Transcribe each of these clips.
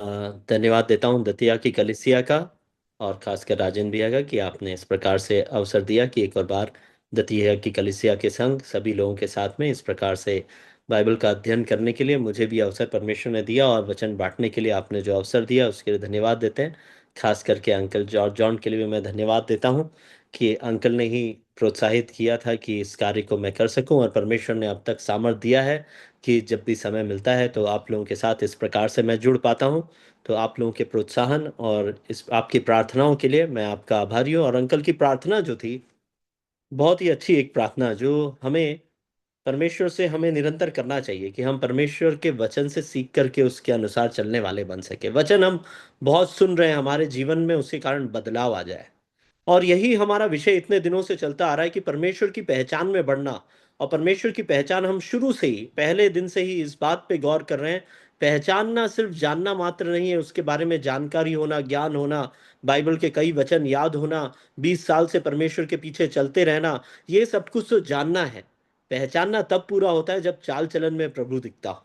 अ, धन्यवाद देता हूं दतिया की कलिसिया का और खासकर राजन भैया का कि आपने इस प्रकार से अवसर दिया कि एक और बार दतिया की कलिसिया के संग सभी लोगों के साथ में इस प्रकार से बाइबल का अध्ययन करने के लिए मुझे भी अवसर परमेश्वर ने दिया और वचन बांटने के लिए आपने जो अवसर दिया उसके लिए धन्यवाद देते हैं। खास करके अंकल जॉर्ज जॉन के लिए भी मैं धन्यवाद देता हूं कि अंकल ने ही प्रोत्साहित किया था कि इस कार्य को मैं कर सकूं और परमेश्वर ने अब तक सामर्थ दिया है कि जब भी समय मिलता है तो आप लोगों के साथ इस प्रकार से मैं जुड़ पाता हूं। तो आप लोगों के प्रोत्साहन और इस आपकी प्रार्थनाओं के लिए मैं आपका आभारी हूँ। और अंकल की प्रार्थना जो थी बहुत ही अच्छी एक प्रार्थना जो हमें परमेश्वर से हमें निरंतर करना चाहिए कि हम परमेश्वर के वचन से सीख करके उसके अनुसार चलने वाले बन सके। वचन हम बहुत सुन रहे हैं, हमारे जीवन में उसके कारण बदलाव आ जाए। और यही हमारा विषय इतने दिनों से चलता आ रहा है कि परमेश्वर की पहचान में बढ़ना। और परमेश्वर की पहचान हम शुरू से ही पहले दिन से ही इस बात पे गौर कर रहे हैं। पहचानना सिर्फ जानना मात्र नहीं है, उसके बारे में जानकारी होना, ज्ञान होना, बाइबल के कई वचन याद होना, 20 साल से परमेश्वर के पीछे चलते रहना, ये सब कुछ तो जानना है। पहचानना तब पूरा होता है जब चाल चलन में प्रभु दिखता हो।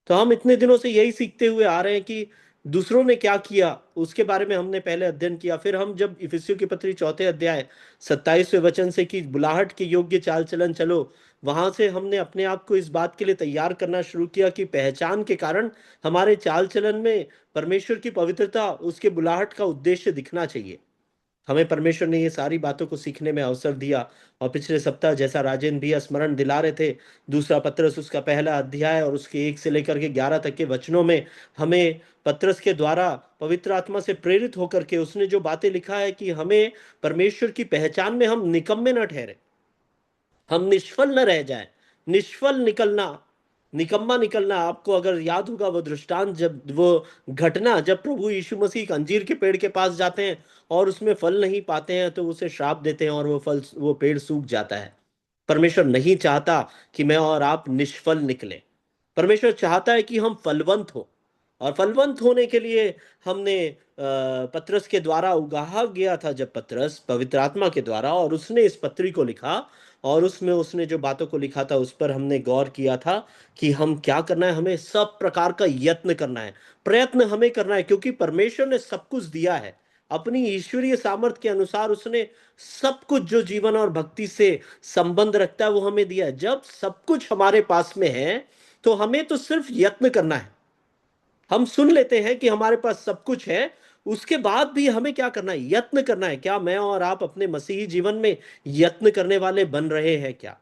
तो हम इतने दिनों से यही सीखते हुए आ रहे हैं कि दूसरों ने क्या किया उसके बारे में हमने पहले अध्ययन किया। फिर हम जब इफिसियों की पत्री चौथे अध्याय 27वें वचन से कि बुलाहट के योग्य चाल चलन चलो, वहां से हमने अपने आप को इस बात के लिए तैयार करना शुरू किया कि पहचान के कारण हमारे चाल चलन में परमेश्वर की पवित्रता, उसके बुलाहट का उद्देश्य दिखना चाहिए। हमें परमेश्वर ने ये सारी बातों को सीखने में अवसर दिया। और पिछले सप्ताह जैसा राजेंद्र भी स्मरण दिला रहे थे, दूसरा पत्रस उसका पहला अध्याय और उसके 1 से लेकर के 11 तक के वचनों में हमें पत्रस के द्वारा पवित्र आत्मा से प्रेरित होकर के उसने जो बातें लिखा है कि हमें परमेश्वर की पहचान में हम निकम्मे न ठहरे, हम निष्फल न रह जाए। निष्फल निकलना, निकम्मा निकलना, आपको अगर याद होगा वो दृष्टांत, जब वो घटना जब प्रभु यीशु मसीह एक अंजीर के पेड़ के पास जाते हैं और उसमें फल नहीं पाते हैं तो उसे श्राप देते हैं और वो पेड़ सूख जाता है। परमेश्वर नहीं चाहता कि मैं और आप निष्फल निकले। परमेश्वर चाहता है कि हम फलवंत हो। और फलवंत होने के लिए हमने पत्रस के द्वारा उगाहा गया था, जब पत्रस पवित्र आत्मा के द्वारा, और उसने इस पत्री को लिखा और उसमें उसने जो बातों को लिखा था उस पर हमने गौर किया था कि हम क्या करना है। हमें सब प्रकार का यत्न करना है, प्रयत्न हमें करना है, क्योंकि परमेश्वर ने सब कुछ दिया है अपनी ईश्वरीय सामर्थ्य के अनुसार। उसने सब कुछ जो जीवन और भक्ति से संबंध रखता है वो हमें दिया है। जब सब कुछ हमारे पास में है तो हमें तो सिर्फ यत्न करना है। हम सुन लेते हैं कि हमारे पास सब कुछ है, उसके बाद भी हमें क्या करना है? यत्न करना है। क्या मैं और आप अपने मसीही जीवन में यत्न करने वाले बन रहे हैं क्या?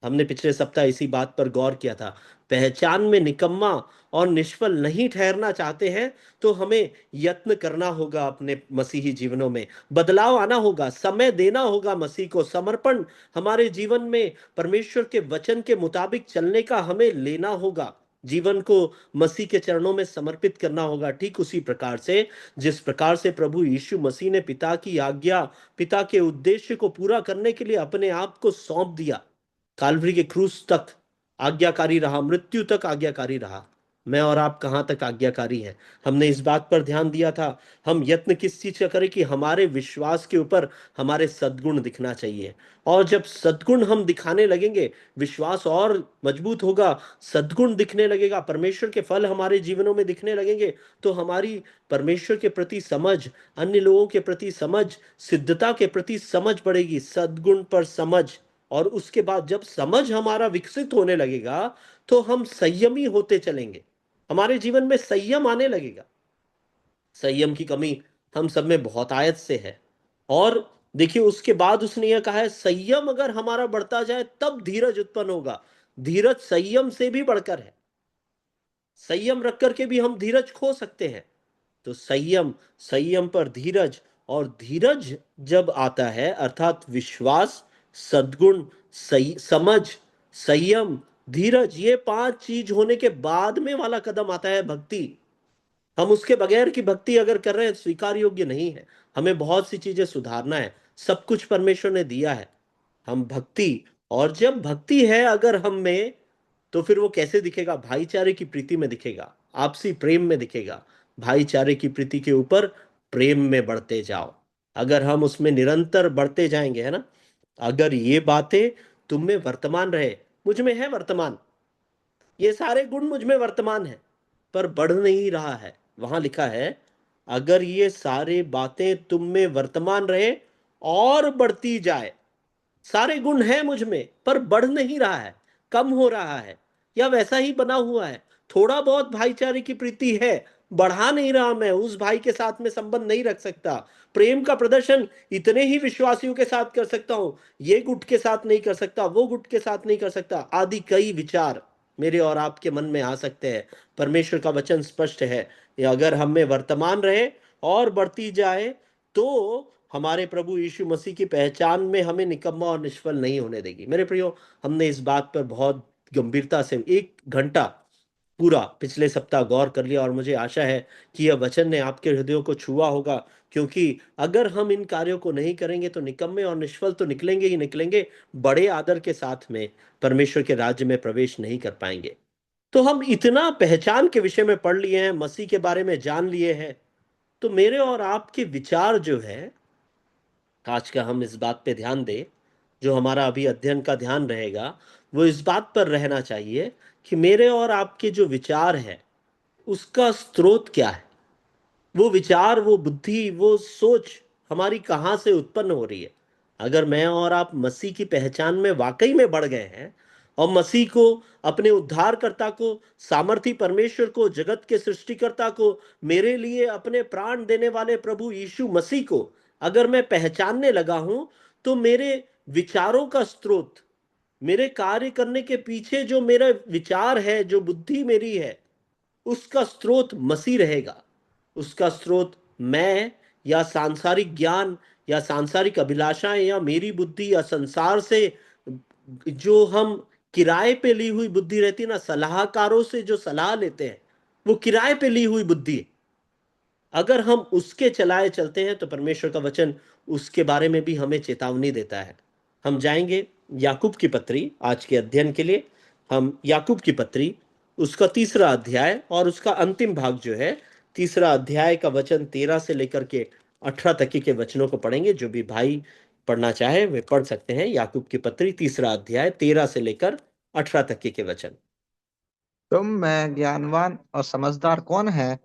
हमने पिछले सप्ताह इसी बात पर गौर किया था। पहचान में निकम्मा और निष्फल नहीं ठहरना चाहते हैं तो हमें यत्न करना होगा, अपने मसीही जीवनों में बदलाव आना होगा, समय देना होगा, मसीह को समर्पण हमारे जीवन में परमेश्वर के वचन के मुताबिक चलने का हमें लेना होगा। जीवन को मसीह के चरणों में समर्पित करना होगा, ठीक उसी प्रकार से जिस प्रकार से प्रभु यीशु मसीह ने पिता की आज्ञा, पिता के उद्देश्य को पूरा करने के लिए अपने आप को सौंप दिया। काल्वरी के क्रूस तक आज्ञाकारी रहा, मृत्यु तक आज्ञाकारी रहा। मैं और आप कहां तक आज्ञाकारी हैं? हमने इस बात पर ध्यान दिया था। हम यत्न किस चीज का करें कि हमारे विश्वास के ऊपर हमारे सद्गुण दिखना चाहिए। और जब सद्गुण हम दिखाने लगेंगे, विश्वास और मजबूत होगा, सद्गुण दिखने लगेगा, परमेश्वर के फल हमारे जीवनों में दिखने लगेंगे, तो हमारी परमेश्वर के प्रति समझ, अन्य लोगों के प्रति समझ, सिद्धता के प्रति समझ बढ़ेगी, सद्गुण पर समझ। और उसके बाद जब समझ हमारा विकसित होने लगेगा तो हम संयमी होते चलेंगे, हमारे जीवन में संयम आने लगेगा। संयम की कमी हम सब में बहुत आयत से है। और देखिए उसके बाद उसने यह कहा है, संयम अगर हमारा बढ़ता जाए तब धीरज उत्पन्न होगा। धीरज संयम से भी बढ़कर है। संयम रख करके भी हम धीरज खो सकते हैं। तो संयम, संयम पर धीरज, और धीरज जब आता है अर्थात विश्वास, सद्गुण, समझ, संयम, धीरज, ये 5 चीज होने के बाद में वाला कदम आता है भक्ति। हम उसके बगैर की भक्ति अगर कर रहे हैं स्वीकार योग्य नहीं है। हमें बहुत सी चीजें सुधारना है, सब कुछ परमेश्वर ने दिया है। हम भक्ति, और जब भक्ति है अगर हम में, तो फिर वो कैसे दिखेगा? भाईचारे की प्रीति में दिखेगा, आपसी प्रेम में दिखेगा। भाईचारे की प्रीति के ऊपर प्रेम में बढ़ते जाओ। अगर हम उसमें निरंतर बढ़ते जाएंगे, है ना, अगर ये बातें तुम में वर्तमान रहे, मुझ में है वर्तमान, ये सारे गुण मुझ में वर्तमान है, पर बढ़ नहीं रहा है, वहां लिखा है, अगर ये सारे बातें तुम में वर्तमान रहे और बढ़ती जाए, सारे गुण हैं मुझ में पर बढ़ नहीं रहा है, कम हो रहा है, या वैसा ही बना हुआ है, थोड़ा बहुत भाईचारे की प्रीति है, बढ़ा नहीं रहा, मैं उस भाई के साथ में संबंध नहीं रख सकता, प्रेम का प्रदर्शन इतने ही विश्वासियों के साथ कर सकता हूं, ये गुट के साथ नहीं कर सकता, वो गुट के साथ नहीं कर सकता, आदि कई विचार मेरे और आपके मन में आ सकते हैं। परमेश्वर का वचन स्पष्ट है, ये अगर हम में वर्तमान रहे और बढ़ती जाए, तो हमारे प्रभु यीशु मसीह की पहचान में हमें निकम्मा और निष्फल नहीं होने देगी। मेरे प्रियो, हमने इस बात पर बहुत गंभीरता से 1 घंटा पूरा पिछले सप्ताह गौर कर लिया, और मुझे आशा है कि यह वचन ने आपके हृदयों को छुआ होगा, क्योंकि अगर हम इन कार्यों को नहीं करेंगे तो निकम्मे और निष्फल तो निकलेंगे ही निकलेंगे, बड़े आदर के साथ में परमेश्वर के राज्य में प्रवेश नहीं कर पाएंगे। तो हम इतना पहचान के विषय में पढ़ लिए हैं, मसीह के बारे में जान लिए हैं, तो मेरे और आपके विचार जो है, आज का हम इस बात पे ध्यान दें, जो हमारा अभी अध्ययन का ध्यान रहेगा वो इस बात पर रहना चाहिए कि मेरे और आपके जो विचार है उसका स्रोत क्या है। वो विचार, वो बुद्धि, वो सोच हमारी कहाँ से उत्पन्न हो रही है। अगर मैं और आप मसीह की पहचान में वाकई में बढ़ गए हैं, और मसीह को, अपने उद्धारकर्ता को, सामर्थी परमेश्वर को, जगत के सृष्टिकर्ता को, मेरे लिए अपने प्राण देने वाले प्रभु यीशु मसीह को अगर मैं पहचानने लगा हूं, तो मेरे विचारों का स्रोत, मेरे कार्य करने के पीछे जो मेरा विचार है, जो बुद्धि मेरी है, उसका स्रोत मसीह रहेगा। उसका स्रोत मैं, या सांसारिक ज्ञान, या सांसारिक अभिलाषाएं, या मेरी बुद्धि, या संसार से जो हम किराए पे ली हुई बुद्धि रहती है ना, सलाहकारों से जो सलाह लेते हैं, वो किराए पे ली हुई बुद्धि है। अगर हम उसके चलाए चलते हैं तो परमेश्वर का वचन उसके बारे में भी हमें चेतावनी देता है। हम जाएंगे याकूब की पत्री आज के अध्ययन के लिए। हम याकूब की पत्री, उसका 3रा अध्याय और उसका अंतिम भाग जो है, 3रा अध्याय का वचन 13 से लेकर के 18 तक के वचनों को पढ़ेंगे। जो भी भाई पढ़ना चाहे वे पढ़ सकते हैं। याकूब की पत्री 3रा अध्याय 13 से लेकर 18 तक के वचन। तुम में ज्ञानवान और समझदार कौन है,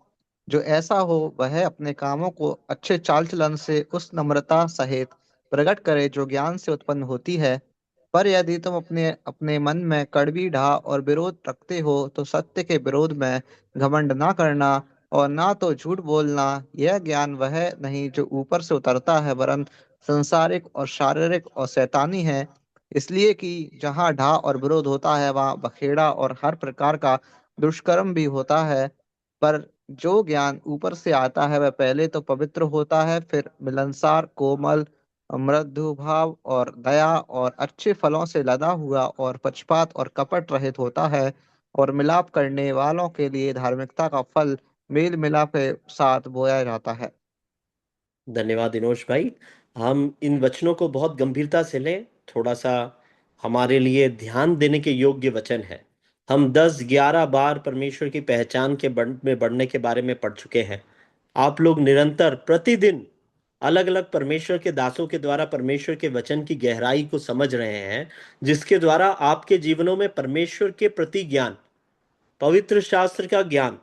जो ऐसा हो वह अपने कामों को अच्छे चाल चलन से उस नम्रता सहित प्रकट करे जो ज्ञान से उत्पन्न होती है। पर यदि तुम अपने अपने मन में कड़वी ढा और विरोध रखते हो, तो सत्य के विरोध में घमंड ना करना और ना तो झूठ बोलना। यह ज्ञान वह नहीं जो ऊपर से उतरता है, वरन संसारिक और शारीरिक और शैतानी है। इसलिए कि जहाँ ढा और विरोध होता है, वहाँ बखेड़ा और हर प्रकार का दुष्कर्म भी होता है। पर जो ज्ञान ऊपर से आता है वह पहले तो पवित्र होता है, फिर मिलनसार, कोमल, मृदु भाव और दया और अच्छे फलों से लदा हुआ और पक्षपात और कपट रहित होता है। और मिलाप करने वालों के लिए धार्मिकता का फल मेल मिलाप के साथ बोया जाता है। धन्यवाद दिनोश भाई। हम इन वचनों को बहुत गंभीरता से लें, थोड़ा सा हमारे लिए ध्यान देने के योग्य वचन है। हम 10-11 बार परमेश्वर की पहचान के में बढ़ने के बारे में पढ़ चुके हैं। आप लोग निरंतर प्रतिदिन अलग अलग परमेश्वर के दासों के द्वारा परमेश्वर के वचन की गहराई को समझ रहे हैं, जिसके द्वारा आपके जीवनों में परमेश्वर के प्रति ज्ञान, पवित्र शास्त्र का ज्ञान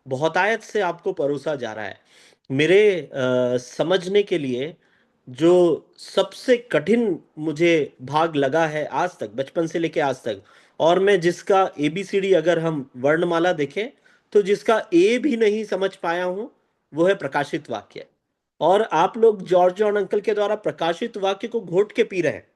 बहुतायत से आपको परोसा जा रहा है। मेरे समझने के लिए जो सबसे कठिन मुझे भाग लगा है आज तक, बचपन से लेके आज तक, और मैं जिसका एबीसीडी अगर हम वर्णमाला देखें तो जिसका ए भी नहीं समझ पाया हूं, वो है प्रकाशित वाक्य। और आप लोग जॉर्ज जॉन अंकल के द्वारा प्रकाशित वाक्य को घोट के पी रहे हैं।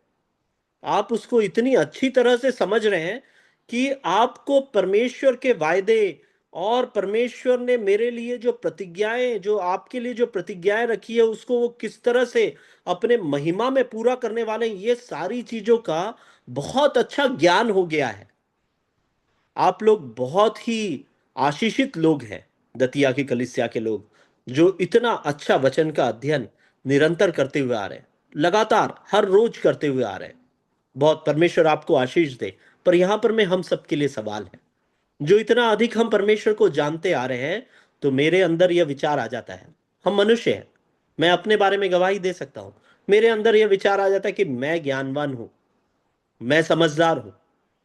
आप उसको इतनी अच्छी तरह से समझ रहे हैं कि आपको परमेश्वर के वायदे और परमेश्वर ने मेरे लिए जो प्रतिज्ञाएं, जो आपके लिए जो प्रतिज्ञाएं रखी है, उसको वो किस तरह से अपने महिमा में पूरा करने वाले हैं, ये सारी चीजों का बहुत अच्छा ज्ञान हो गया है। आप लोग बहुत ही आशीषित लोग हैं, दतिया की कलीसिया के लोग, जो इतना अच्छा वचन का अध्ययन निरंतर करते हुए आ रहे हैं, लगातार हर रोज करते हुए आ रहे हैं। बहुत परमेश्वर आपको आशीष दे। पर यहां पर मैं हम सबके लिए सवाल है, जो इतना अधिक हम परमेश्वर को जानते आ रहे हैं, तो मेरे अंदर यह विचार आ जाता है, हम मनुष्य हैं, मैं अपने बारे में गवाही दे सकता हूं, मेरे अंदर यह विचार आ जाता है कि मैं ज्ञानवान हूं, मैं समझदार हूं।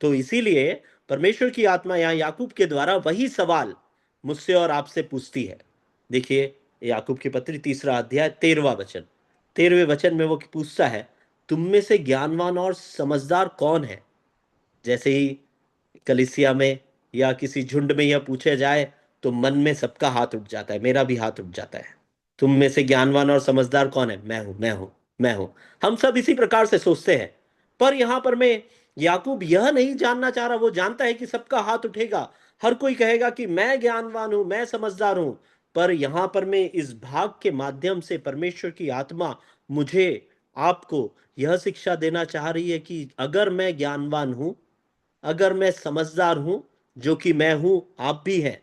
तो इसीलिए परमेश्वर की आत्मा यहां याकूब के द्वारा वही सवाल मुझसे और आपसे पूछती है। देखिए, याकूब की पत्री 3 अध्याय 13वां वचन, 13वें वचन में वो पूछता है, तुम में से ज्ञानवान और समझदार कौन है? जैसे ही कलिसिया में या किसी झुंड में यह पूछा जाए तो मन में सबका हाथ उठ जाता है, मेरा भी हाथ उठ जाता है। तुम में से ज्ञानवान और समझदार कौन है? मैं हूं, मैं हूं, मैं हूं। हम सब इसी प्रकार से सोचते हैं। पर यहां पर मैं, याकूब यह नहीं जानना चाह रहा, वो जानता है कि सबका हाथ उठेगा, हर कोई कहेगा कि मैं ज्ञानवान हूं, मैं समझदार हूं। पर यहां पर मैं इस भाग के माध्यम से परमेश्वर की आत्मा मुझे, आपको यह शिक्षा देना चाह रही है कि अगर मैं ज्ञानवान हूं, अगर मैं समझदार हूं, जो कि मैं हूं, आप भी हैं,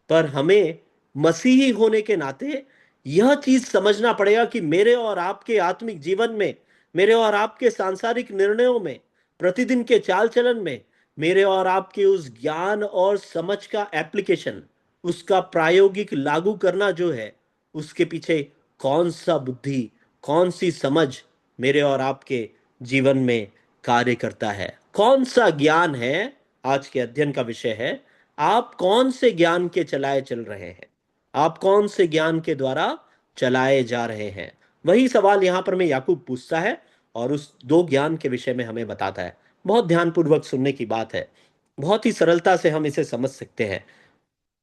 पर हमें मसीही होने के नाते यह चीज समझना पड़ेगा कि मेरे और आपके आत्मिक जीवन में, मेरे और आपके सांसारिक निर्णयों में, प्रतिदिन के चाल चलन में, मेरे और आपके उस ज्ञान और समझ का एप्लीकेशन, उसका प्रायोगिक लागू करना जो है, उसके पीछे कौन सा बुद्धि, कौन सी समझ मेरे और आपके जीवन में कार्य करता है, कौन सा ज्ञान है, आज के अध्ययन का विषय है। आप कौन से ज्ञान के चलाए चल रहे हैं? आप कौन से ज्ञान के द्वारा चलाए जा रहे हैं? वही सवाल यहां पर मैं याकूब पूछता है और उस दो ज्ञान के विषय में हमें बताता है। बहुत ध्यानपूर्वक सुनने की बात है, बहुत ही सरलता से हम इसे समझ सकते हैं।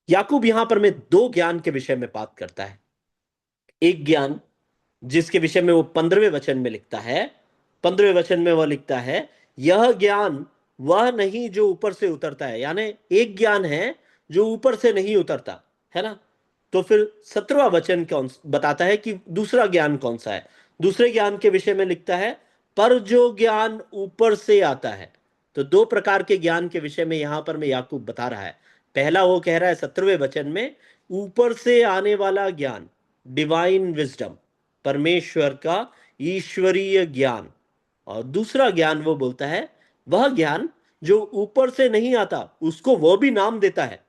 याकूब यहां पर में दो ज्ञान के विषय में बात करता है। एक ज्ञान जिसके विषय में वो 15वें वचन में लिखता है, 15वें वचन में वह लिखता है, यह ज्ञान वह नहीं जो ऊपर से उतरता है। यानी एक ज्ञान है जो ऊपर से नहीं उतरता है ना। तो फिर 17वां वचन कौन बताता है कि दूसरा ज्ञान कौन सा है? दूसरे ज्ञान के विषय में लिखता है, पर जो ज्ञान ऊपर से आता है। तो दो प्रकार के ज्ञान के विषय में यहां पर मैं याकूब बता रहा है। पहला वो कह रहा है 17वें वचन में, ऊपर से आने वाला ज्ञान, डिवाइन विजडम, परमेश्वर का ईश्वरीय ज्ञान। और दूसरा ज्ञान वो बोलता है, वह ज्ञान जो ऊपर से नहीं आता, उसको वो भी नाम देता है।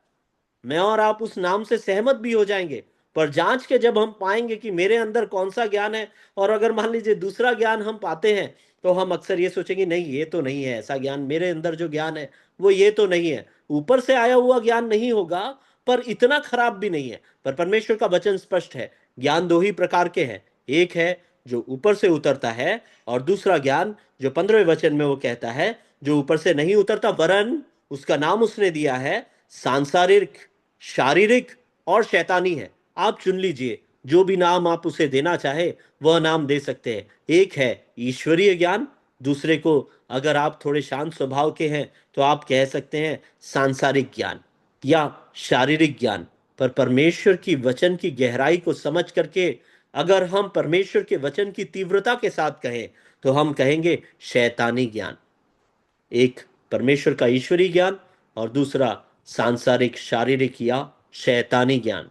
मैं और आप उस नाम से सहमत भी हो जाएंगे, पर जांच के जब हम पाएंगे कि मेरे अंदर कौन सा ज्ञान है, और अगर मान लीजिए दूसरा ज्ञान हम पाते हैं, तो हम अक्सर ये सोचेंगे, नहीं ये तो नहीं है ऐसा ज्ञान, मेरे अंदर जो ज्ञान है वो ये तो नहीं है, ऊपर से आया हुआ ज्ञान नहीं होगा, पर इतना खराब भी नहीं है। पर परमेश्वर का वचन स्पष्ट है, ज्ञान दो ही प्रकार के हैं। एक है जो ऊपर से उतरता है, और दूसरा ज्ञान जो 15वें वचन में वो कहता है, जो ऊपर से नहीं उतरता, वरन उसका नाम उसने दिया है सांसारिक, शारीरिक और शैतानी है। आप चुन लीजिए, जो भी नाम आप उसे देना चाहे वह नाम दे सकते हैं। एक है ईश्वरीय ज्ञान, दूसरे को, अगर आप थोड़े शांत स्वभाव के हैं तो आप कह सकते हैं सांसारिक ज्ञान या शारीरिक ज्ञान। पर परमेश्वर की वचन की गहराई को समझ करके, अगर हम परमेश्वर के वचन की तीव्रता के साथ कहें, तो हम कहेंगे शैतानी ज्ञान। एक परमेश्वर का ईश्वरीय ज्ञान, और दूसरा सांसारिक, शारीरिक या शैतानी ज्ञान।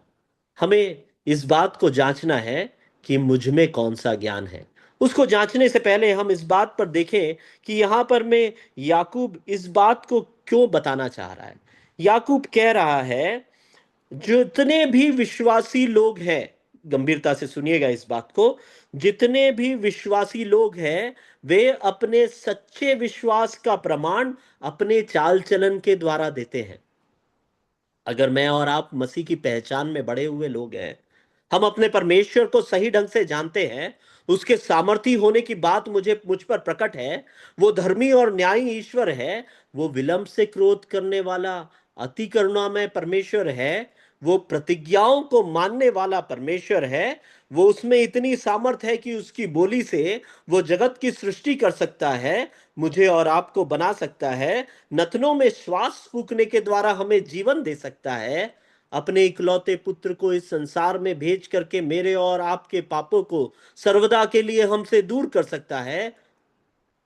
हमें इस बात को जांचना है कि मुझ में कौन सा ज्ञान है। उसको जांचने से पहले हम इस बात पर देखें कि यहां पर मैं, याकूब इस बात को क्यों बताना चाह रहा है। याकूब कह रहा है, जितने भी विश्वासी लोग हैं, गंभीरता से सुनिएगा इस बात को, जितने भी विश्वासी लोग हैं, वे अपने सच्चे विश्वास का प्रमाण अपने चाल चलन के द्वारा देते हैं। अगर मैं और आप मसीह की पहचान में बड़े हुए लोग हैं, हम अपने परमेश्वर को सही ढंग से जानते हैं, उसके सामर्थी होने की बात मुझ पर प्रकट है, वो धर्मी और न्यायी ईश्वर है, वो विलंब से क्रोध करने वाला अति करुणामय परमेश्वर है, वो प्रतिज्ञाओं को मानने वाला परमेश्वर है, वो उसमें इतनी सामर्थ है कि उसकी बोली से वो जगत की सृष्टि कर सकता है, मुझे और आपको बना सकता है, नथनों में श्वास फूकने के द्वारा हमें जीवन दे सकता है, अपने इकलौते पुत्र को इस संसार में भेज करके मेरे और आपके पापों को सर्वदा के लिए हमसे दूर कर सकता है।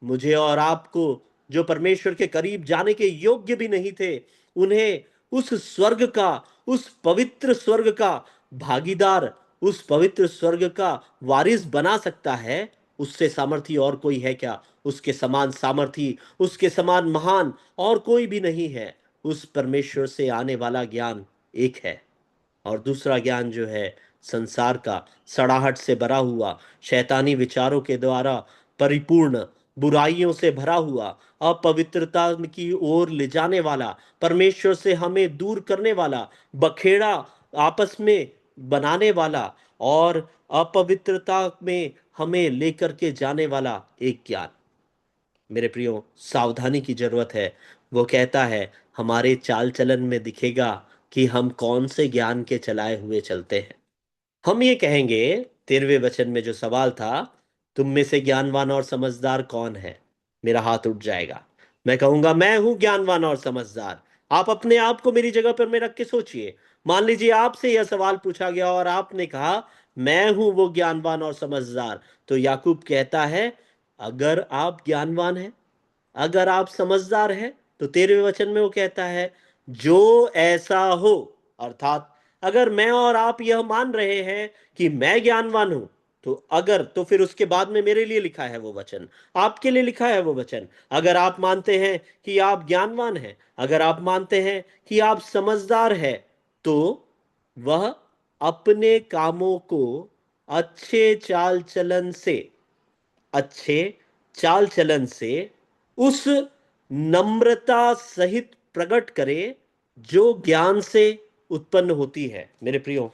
मुझे और आपको, जो परमेश्वर के करीब जाने के योग्य भी नहीं थे, उन्हें उस स्वर्ग का, उस पवित्र स्वर्ग का भागीदार, उस पवित्र स्वर्ग का वारिस बना सकता है। उससे सामर्थी और कोई है क्या? उसके समान सामर्थी, उसके समान महान और कोई भी नहीं है। उस परमेश्वर से आने वाला ज्ञान एक है, और दूसरा ज्ञान जो है संसार का, सड़ाहट से भरा हुआ, शैतानी विचारों के द्वारा परिपूर्ण, बुराइयों से भरा हुआ, अपवित्रता की ओर ले जाने वाला, परमेश्वर से हमें दूर करने वाला, बखेड़ा, आपस में बनाने वाला और अपवित्रता में हमें लेकर के जाने वाला एक ज्ञान। मेरे प्रियो, सावधानी की जरूरत है। वो कहता है हमारे चाल चलन में दिखेगा कि हम कौन से ज्ञान के चलाए हुए चलते हैं। हम ये कहेंगे, 13वें वचन में जो सवाल था, तुम में से ज्ञानवान और समझदार कौन है, मेरा हाथ उठ जाएगा। मैं कहूंगा मैं हूं ज्ञानवान और समझदार। आप अपने आप को मेरी जगह पर में रख के सोचिए। मान लीजिए आपसे यह सवाल पूछा गया और आपने कहा मैं हूं वो ज्ञानवान और समझदार। तो याकूब कहता है अगर आप ज्ञानवान हैं, अगर आप समझदार हैं, तो 13वें वचन में वो कहता है जो ऐसा हो, अर्थात अगर मैं और आप यह मान रहे हैं कि मैं ज्ञानवान हूं, तो अगर तो फिर उसके बाद में मेरे लिए लिखा है वो वचन, आपके लिए लिखा है वो वचन। अगर आप मानते हैं कि आप ज्ञानवान हैं, अगर आप मानते हैं कि आप समझदार हैं, तो वह अपने कामों को अच्छे चाल चलन से, अच्छे चाल चलन से उस नम्रता सहित प्रकट करे जो ज्ञान से उत्पन्न होती है। मेरे प्रियो,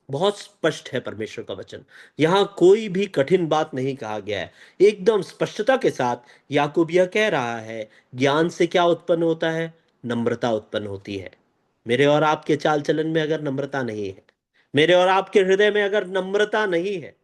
बहुत स्पष्ट है परमेश्वर का वचन। यहां कोई भी कठिन बात नहीं कहा गया है। एकदम स्पष्टता के साथ याकूब यह कह रहा है ज्ञान से क्या उत्पन्न होता है, नम्रता उत्पन्न होती है। मेरे और आपके चाल चलन में अगर नम्रता नहीं है, मेरे और आपके हृदय में अगर नम्रता नहीं है,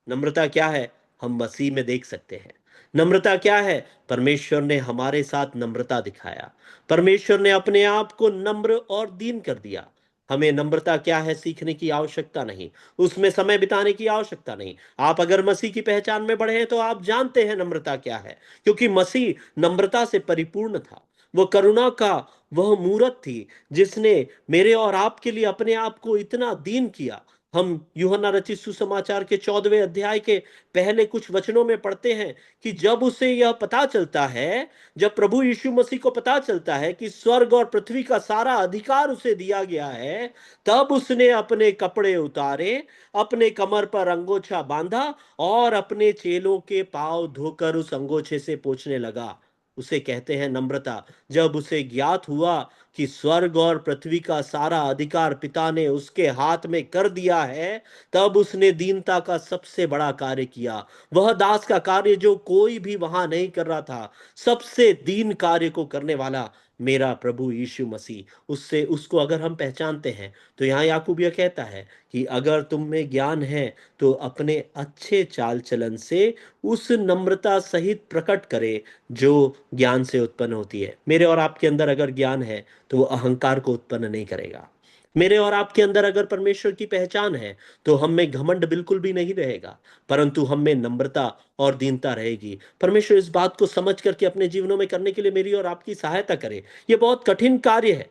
नम्रता क्या है हम मसीह में देख सकते हैं। नम्रता क्या है, परमेश्वर ने हमारे साथ नम्रता दिखाया। परमेश्वर ने अपने आप को नम्र और दीन कर दिया। हमें नम्रता क्या है सीखने की आवश्यकता नहीं, उसमें समय बिताने की आवश्यकता नहीं। आप अगर मसीह की पहचान में बढ़े हैं तो आप जानते हैं नम्रता क्या है, क्योंकि मसीह नम्रता से परिपूर्ण था। वह करुणा का वह मूरत थी जिसने मेरे और आपके लिए अपने आप को इतना दीन किया। हम यूहन्ना रचित सुसमाचार के 14वें अध्याय के पहले कुछ वचनों में पढ़ते हैं कि जब उसे यह पता चलता है, जब प्रभु यीशु मसीह को पता चलता है कि स्वर्ग और पृथ्वी का सारा अधिकार उसे दिया गया है, तब उसने अपने कपड़े उतारे, अपने कमर पर अंगोछा बांधा और अपने चेलों के पांव धोकर उस अंगोछे से पोंछने लगा। उसे कहते हैं नम्रता। जब उसे ज्ञात हुआ कि स्वर्ग और पृथ्वी का सारा अधिकार पिता ने उसके हाथ में कर दिया है, तब उसने दीनता का सबसे बड़ा कार्य किया। वह दास का कार्य जो कोई भी वहां नहीं कर रहा था, सबसे दीन कार्य को करने वाला मेरा प्रभु यीशु मसीह, उससे उसको अगर हम पहचानते हैं, तो यहाँ याकूब यह कहता है कि अगर तुम में ज्ञान है तो अपने अच्छे चाल चलन से उस नम्रता सहित प्रकट करे जो ज्ञान से उत्पन्न होती है। मेरे और आपके अंदर अगर ज्ञान है तो वो अहंकार को उत्पन्न नहीं करेगा। मेरे और आपके अंदर अगर परमेश्वर की पहचान है तो हम में घमंड बिल्कुल भी नहीं रहेगा, परंतु हम में नम्रता और दीनता रहेगी। परमेश्वर इस बात को समझ करके अपने जीवनों में करने के लिए मेरी और आपकी सहायता करे। यह बहुत कठिन कार्य है,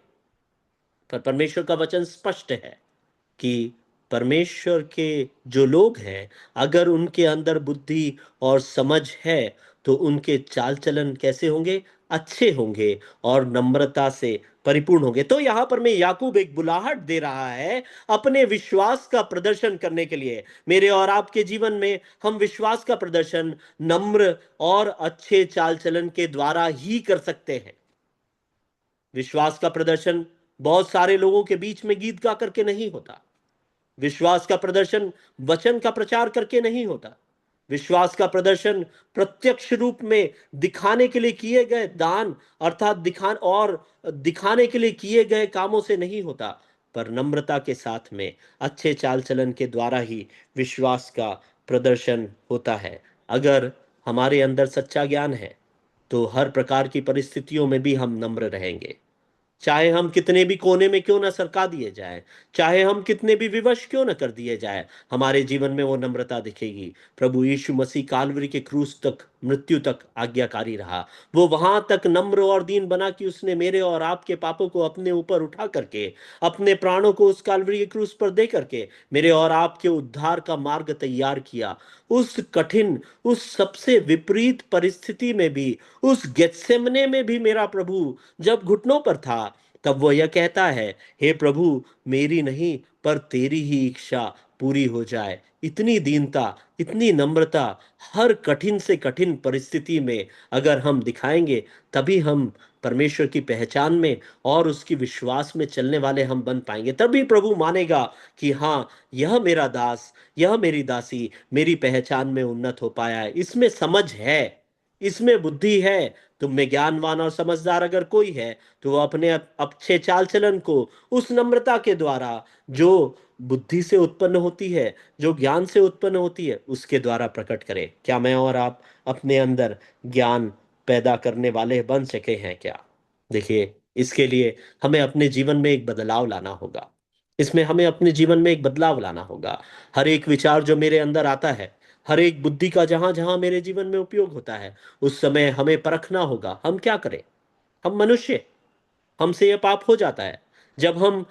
पर परमेश्वर का वचन स्पष्ट है कि परमेश्वर के जो लोग हैं, अगर उनके अंदर बुद्धि और समझ है, तो उनके चाल चलन कैसे होंगे, अच्छे होंगे और नम्रता से परिपूर्ण होंगे। तो यहां पर मैं याकूब एक बुलाहट दे रहा है अपने विश्वास का प्रदर्शन करने के लिए। मेरे और आपके जीवन में हम विश्वास का प्रदर्शन नम्र और अच्छे चाल चलन के द्वारा ही कर सकते हैं। विश्वास का प्रदर्शन बहुत सारे लोगों के बीच में गीत गा करके नहीं होता। विश्वास का प्रदर्शन वचन का प्रचार करके नहीं होता। विश्वास का प्रदर्शन प्रत्यक्ष रूप में दिखाने के लिए किए गए दान, अर्थात दिखाने के लिए किए गए कामों से नहीं होता, पर नम्रता के साथ में अच्छे चाल चलन के द्वारा ही विश्वास का प्रदर्शन होता है। अगर हमारे अंदर सच्चा ज्ञान है तो हर प्रकार की परिस्थितियों में भी हम नम्र रहेंगे। चाहे हम कितने भी कोने में क्यों ना सरका दिए जाए, चाहे हम कितने भी विवश क्यों ना कर दिए जाए, हमारे जीवन में वो नम्रता दिखेगी। प्रभु यीशु मसीह कालवरी के क्रूस तक, मृत्यु तक आज्ञाकारी रहा। वो वहां तक नम्र और दीन बना कि उसने मेरे और आपके पापों को अपने ऊपर उठा करके, अपने प्राणों को उस कालवरी के क्रूस पर दे करके मेरे और आपके उद्धार का मार्ग तैयार किया। उस कठिन, उस सबसे विपरीत परिस्थिति में भी, उस गेत्सेमने में भी मेरा प्रभु जब घुटनों पर था, तब वो यह कहता है, हे प्रभु, मेरी नहीं पर तेरी ही इच्छा पूरी हो जाए। इतनी दीनता, इतनी नम्रता हर कठिन से कठिन परिस्थिति में अगर हम दिखाएंगे, तभी हम परमेश्वर की पहचान में और उसकी विश्वास में चलने वाले हम बन पाएंगे। तभी प्रभु मानेगा कि हाँ, यह मेरा दास, यह मेरी दासी मेरी पहचान में उन्नत हो पाया है, इसमें समझ है, इसमें बुद्धि है। तुम में ज्ञानवान और समझदार अगर कोई है, तो वो अपने अच्छे चाल चलन को उस नम्रता के द्वारा, जो बुद्धि से उत्पन्न होती है, जो ज्ञान से उत्पन्न होती है, उसके द्वारा प्रकट करे। क्या मैं और आप अपने अंदर ज्ञान पैदा करने वाले बन सके हैं क्या? देखिए, इसके लिए हमें अपने जीवन में एक बदलाव लाना होगा। इसमें हमें अपने जीवन में एक बदलाव लाना होगा। हर एक विचार जो मेरे अंदर आता है, हर एक बुद्धि का जहां जहां मेरे जीवन में उपयोग होता है, उस समय हमें परखना होगा हम क्या करें। हम मनुष्य, हमसे यह पाप हो जाता है। जब हम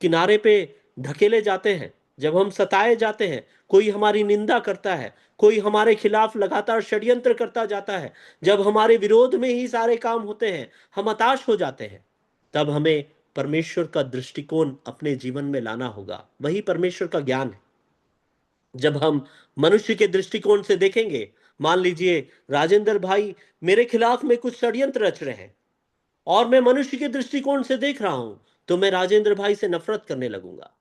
किनारे पे धकेले जाते हैं, जब हम सताए जाते हैं, कोई हमारी निंदा करता है, कोई हमारे खिलाफ लगातार षड्यंत्र करता जाता है, जब हमारे विरोध में ही सारे काम होते हैं, हम हताश हो जाते हैं, तब हमें परमेश्वर का दृष्टिकोण अपने जीवन में लाना होगा। वही परमेश्वर का ज्ञान है। जब हम मनुष्य के दृष्टिकोण से देखेंगे, मान लीजिए राजेंद्र भाई मेरे खिलाफ में कुछ षड्यंत्र रच रहे हैं, और मैं मनुष्य के दृष्टिकोण से देख रहा हूं, तो मैं राजेंद्र भाई से नफरत करने लगूंगा।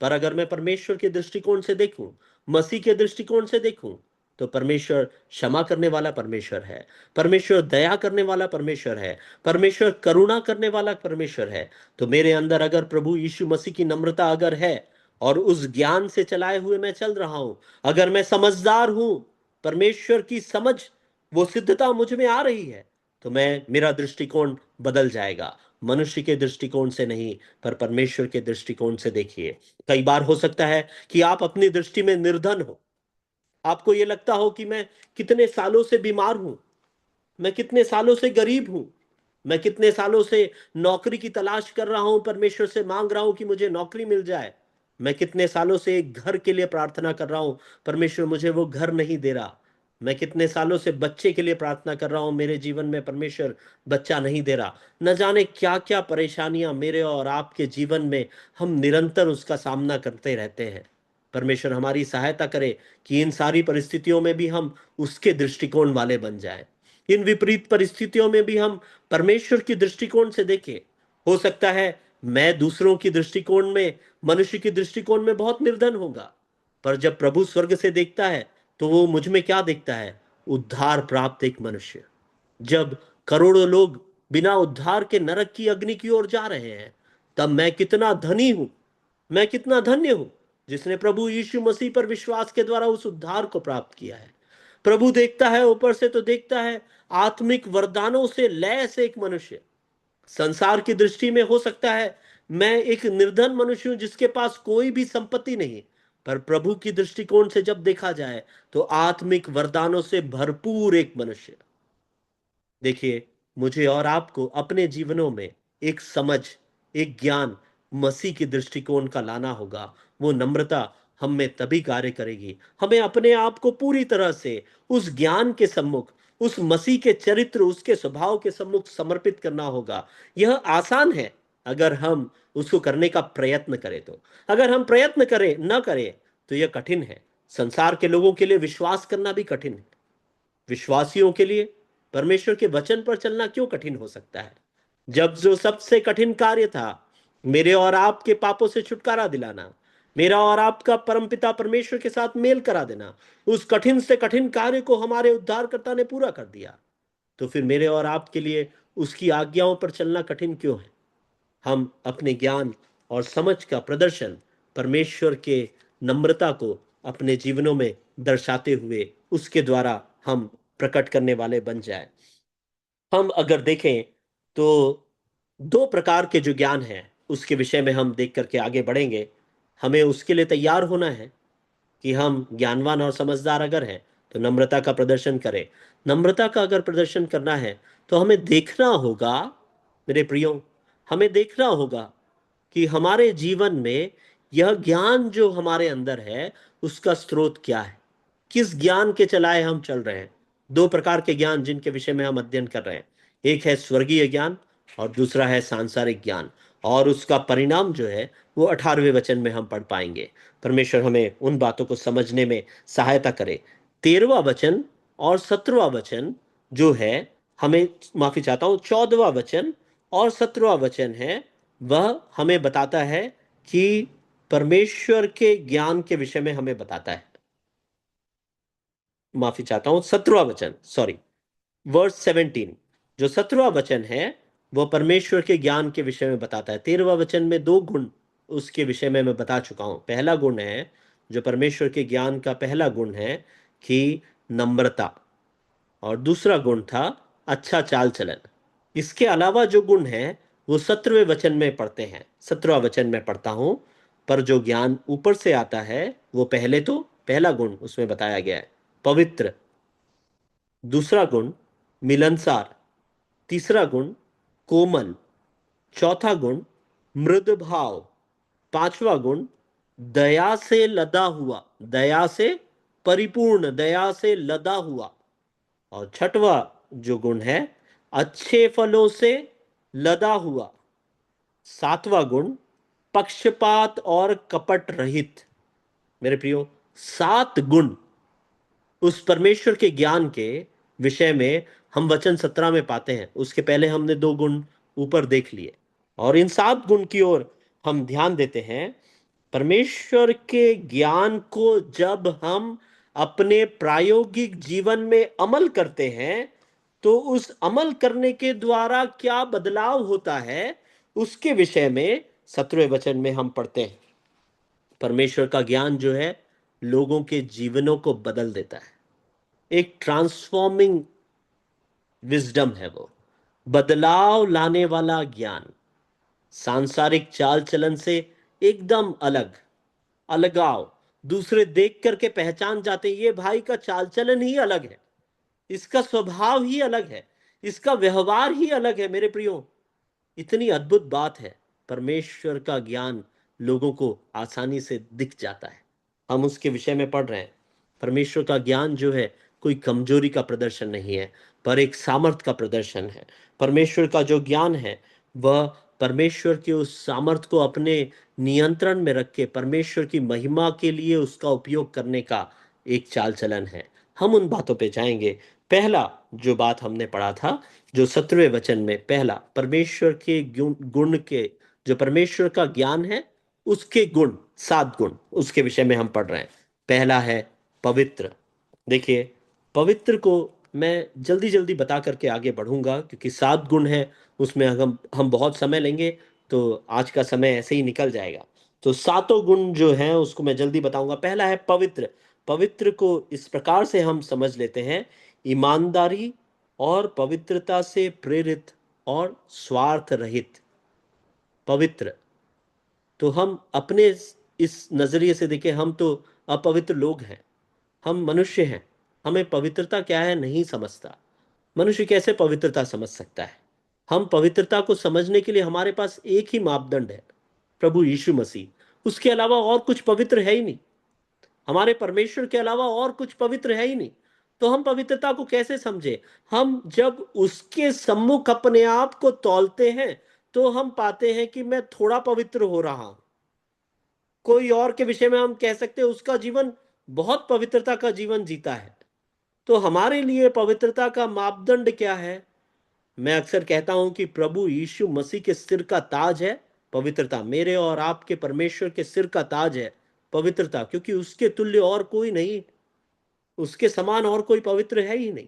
पर अगर मैं परमेश्वर के दृष्टिकोण से देखूं, मसीह के दृष्टिकोण से देखूं, तो परमेश्वर क्षमा करने वाला परमेश्वर है, परमेश्वर दया करने वाला परमेश्वर है, परमेश्वर करुणा करने वाला परमेश्वर है। तो मेरे अंदर अगर प्रभु यीशु मसीह की नम्रता अगर है, और उस ज्ञान से चलाए हुए मैं चल रहा हूं, अगर मैं समझदार हूं, परमेश्वर की समझ, वो सिद्धता मुझ में आ रही है, तो मैं, मेरा दृष्टिकोण बदल जाएगा। मनुष्य के दृष्टिकोण से नहीं, पर परमेश्वर के दृष्टिकोण से देखिए। कई बार हो सकता है कि आप अपनी दृष्टि में निर्धन हो, आपको यह लगता हो कि मैं कितने सालों से बीमार हूं, मैं कितने सालों से गरीब हूं, मैं कितने सालों से नौकरी की तलाश कर रहा हूं, परमेश्वर से मांग रहा हूं कि मुझे नौकरी मिल जाए, मैं कितने सालों से एक घर के लिए प्रार्थना कर रहा हूं, परमेश्वर मुझे वो घर नहीं दे रहा, मैं कितने सालों से बच्चे के लिए प्रार्थना कर रहा हूं, मेरे जीवन में परमेश्वर बच्चा नहीं दे रहा। न जाने क्या क्या परेशानियां मेरे और आपके जीवन में, हम निरंतर उसका सामना करते रहते हैं। परमेश्वर हमारी सहायता करे कि इन सारी परिस्थितियों में भी हम उसके दृष्टिकोण वाले बन जाएं। इन विपरीत परिस्थितियों में भी हम परमेश्वर की दृष्टिकोण से देखें। हो सकता है मैं दूसरों की दृष्टिकोण में, मनुष्य की दृष्टिकोण में बहुत निर्धन होगा, पर जब प्रभु स्वर्ग से देखता है, तो वो मुझ में क्या देखता है? उद्धार प्राप्त एक मनुष्य। जब करोड़ों लोग बिना उद्धार के नरक की अग्नि की ओर जा रहे हैं, तब मैं कितना धनी हूं, मैं कितना धन्य हूं, जिसने प्रभु यीशु मसीह पर विश्वास के द्वारा उस उद्धार को प्राप्त किया है। प्रभु देखता है ऊपर से, तो देखता है आत्मिक वरदानों से लैस एक मनुष्य। संसार की दृष्टि में हो सकता है मैं एक निर्धन मनुष्य हूं, जिसके पास कोई भी संपत्ति नहीं, पर प्रभु की दृष्टिकोण से जब देखा जाए, तो आत्मिक वरदानों से भरपूर एक मनुष्य। देखिए, मुझे और आपको अपने जीवनों में एक समझ, एक ज्ञान मसीह के दृष्टिकोण का लाना होगा। वो नम्रता हम में तभी कार्य करेगी। हमें अपने आप को पूरी तरह से उस ज्ञान के सम्मुख, उस मसीह के चरित्र, उसके स्वभाव के सम्मुख समर्पित करना होगा। यह आसान है अगर हम उसको करने का प्रयत्न करें तो। अगर हम प्रयत्न करें न करें, तो यह कठिन है। संसार के लोगों के लिए विश्वास करना भी कठिन है। विश्वासियों के लिए परमेश्वर के वचन पर चलना क्यों कठिन हो सकता है? जब जो सबसे कठिन कार्य था, मेरे और आपके पापों से छुटकारा दिलाना, मेरा और आपका परमपिता परमेश्वर के साथ मेल करा देना, उस कठिन से कठिन कार्य को हमारे उद्धारकर्ता ने पूरा कर दिया। तो फिर मेरे और आपके लिए उसकी आज्ञाओं पर चलना कठिन क्यों है? हम अपने ज्ञान और समझ का प्रदर्शन परमेश्वर के नम्रता को अपने जीवनों में दर्शाते हुए उसके द्वारा हम प्रकट करने वाले बन जाए। हम अगर देखें, तो दो प्रकार के जो ज्ञान है, उसके विषय में हम देख करके आगे बढ़ेंगे। हमें उसके लिए तैयार होना है कि हम ज्ञानवान और समझदार अगर हैं, तो नम्रता का प्रदर्शन करें। नम्रता का अगर प्रदर्शन करना है, तो हमें देखना होगा, मेरे प्रियो, हमें देखना होगा कि हमारे जीवन में यह ज्ञान जो हमारे अंदर है, उसका स्रोत क्या है, किस ज्ञान के चलाए हम चल रहे हैं। दो प्रकार के ज्ञान जिनके विषय में हम अध्ययन कर रहे हैं, एक है स्वर्गीय ज्ञान और दूसरा है सांसारिक ज्ञान। और उसका परिणाम जो है वो 18वें वचन में हम पढ़ पाएंगे। परमेश्वर हमें उन बातों को समझने में सहायता करे। 13वां वचन और 17वां वचन जो है, हमें, माफी चाहता हूं, 14वां वचन और 17वां वचन है, वह हमें बताता है कि परमेश्वर के ज्ञान के विषय में हमें बताता है। माफी चाहता हूं, 17वां वचन, सॉरी, वर्स 17, जो 17वां वचन है वो परमेश्वर के ज्ञान के विषय में बताता है। 13वां वचन में दो गुण उसके विषय में मैं बता चुका हूं। पहला गुण है, जो परमेश्वर के ज्ञान का पहला गुण है, कि नम्रता, और दूसरा गुण था अच्छा चाल चलन। इसके अलावा जो गुण है वो 17वें वचन में पढ़ते हैं। 17वां वचन में पढ़ता हूं, पर जो ज्ञान ऊपर से आता है वो पहला गुण उसमें बताया गया है पवित्र, दूसरा गुण मिलनसार, तीसरा गुण कोमल, चौथा गुण मृद भाव, पांचवा गुण दया से लदा हुआ, दया से परिपूर्ण, दया से लदा हुआ, और छठवा जो गुण है अच्छे फलों से लदा हुआ, सातवां गुण पक्षपात और कपट रहित। मेरे प्रियो, 7 गुण उस परमेश्वर के ज्ञान के विषय में हम वचन 17 में पाते हैं। उसके पहले हमने 2 गुण ऊपर देख लिए, और इन 7 गुण की ओर हम ध्यान देते हैं। परमेश्वर के ज्ञान को जब हम अपने प्रायोगिक जीवन में अमल करते हैं, तो उस अमल करने के द्वारा क्या बदलाव होता है, उसके विषय में 17वें वचन में हम पढ़ते हैं। परमेश्वर का ज्ञान जो है लोगों के जीवनों को बदल देता है। एक ट्रांसफॉर्मिंग विजडम है वो, बदलाव लाने वाला ज्ञान, सांसारिक चाल चलन से एकदम अलग, अलगाव। दूसरे देख करके पहचान जाते हैं, ये भाई का चाल चलन ही अलग है, इसका स्वभाव ही अलग है, इसका व्यवहार ही अलग है। मेरे प्रियो, इतनी अद्भुत बात है। परमेश्वर का ज्ञान लोगों को आसानी से दिख जाता है। हम उसके विषय में पढ़ रहे हैं। परमेश्वर का ज्ञान जो है कोई कमजोरी का प्रदर्शन नहीं है, पर एक सामर्थ का प्रदर्शन है। परमेश्वर का जो ज्ञान है वह परमेश्वर के उस सामर्थ को अपने नियंत्रण में रख के परमेश्वर की महिमा के लिए उसका उपयोग करने का एक चाल चलन है। हम उन बातों पे जाएंगे। पहला जो बात हमने पढ़ा था, जो 17वें वचन में, पहला परमेश्वर के गुण के, जो परमेश्वर का ज्ञान है उसके गुण, 7 गुण उसके विषय में हम पढ़ रहे हैं। पहला है पवित्र। देखिए, पवित्र को मैं जल्दी जल्दी बता करके आगे बढ़ूंगा, क्योंकि 7 गुण है, उसमें हम बहुत समय लेंगे, तो आज का समय ऐसे ही निकल जाएगा। तो 7 गुण जो हैं उसको मैं जल्दी बताऊंगा। पहला है पवित्र। पवित्र को इस प्रकार से हम समझ लेते हैं, ईमानदारी और पवित्रता से प्रेरित और स्वार्थ रहित। पवित्र, तो हम अपने इस नजरिए से देखें, हम तो अपवित्र लोग हैं, हम मनुष्य हैं, हमें पवित्रता क्या है नहीं समझता। मनुष्य कैसे पवित्रता समझ सकता है? हम पवित्रता को समझने के लिए हमारे पास एक ही मापदंड है, प्रभु यीशु मसीह। उसके अलावा और कुछ पवित्र है ही नहीं। हमारे परमेश्वर के अलावा और कुछ पवित्र है ही नहीं। तो हम पवित्रता को कैसे समझे? हम जब उसके सम्मुख अपने आप को तौलते हैं, तो हम पाते हैं कि मैं थोड़ा पवित्र हो रहा हूं। कोई और के विषय में हम कह सकते हैं उसका जीवन बहुत पवित्रता का जीवन जीता है। तो हमारे लिए पवित्रता का मापदंड क्या है? मैं अक्सर कहता हूं कि प्रभु यीशु मसीह के सिर का ताज है पवित्रता। मेरे और आपके परमेश्वर के सिर का ताज है पवित्रता, क्योंकि उसके तुल्य और कोई नहीं, उसके समान और कोई पवित्र है ही नहीं।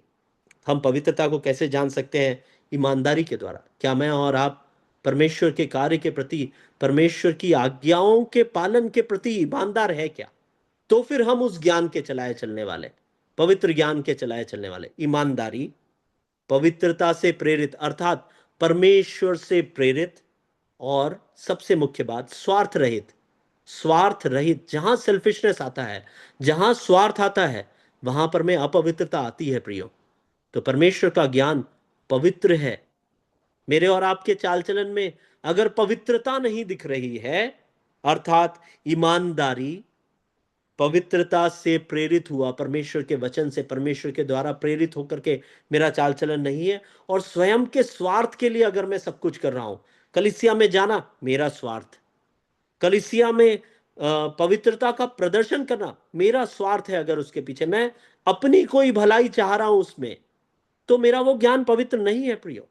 हम पवित्रता को कैसे जान सकते हैं? ईमानदारी के द्वारा। क्या मैं और आप परमेश्वर के कार्य के प्रति, परमेश्वर की आज्ञाओं के पालन के प्रति ईमानदार है क्या? तो फिर हम उस ज्ञान के चलाए चलने वाले, पवित्र ज्ञान के चलाए चलने वाले। ईमानदारी, पवित्रता से प्रेरित अर्थात परमेश्वर से प्रेरित, और सबसे मुख्य बात स्वार्थ रहित। स्वार्थ रहित, जहां सेल्फिशनेस आता है, जहां स्वार्थ आता है, वहां पर में अपवित्रता आती है प्रियो। तो परमेश्वर का ज्ञान पवित्र है। मेरे और आपके चाल चलन में अगर पवित्रता नहीं दिख रही है, अर्थात ईमानदारी, पवित्रता से प्रेरित हुआ, परमेश्वर के वचन से, परमेश्वर के द्वारा प्रेरित होकर के मेरा चाल चलन नहीं है, और स्वयं के स्वार्थ के लिए अगर मैं सब कुछ कर रहा हूं, कलीसिया में जाना मेरा स्वार्थ, कलीसिया में पवित्रता का प्रदर्शन करना मेरा स्वार्थ है। अगर उसके पीछे मैं अपनी कोई भलाई चाह रहा हूं उसमें, तो मेरा वो ज्ञान पवित्र नहीं है प्रियो।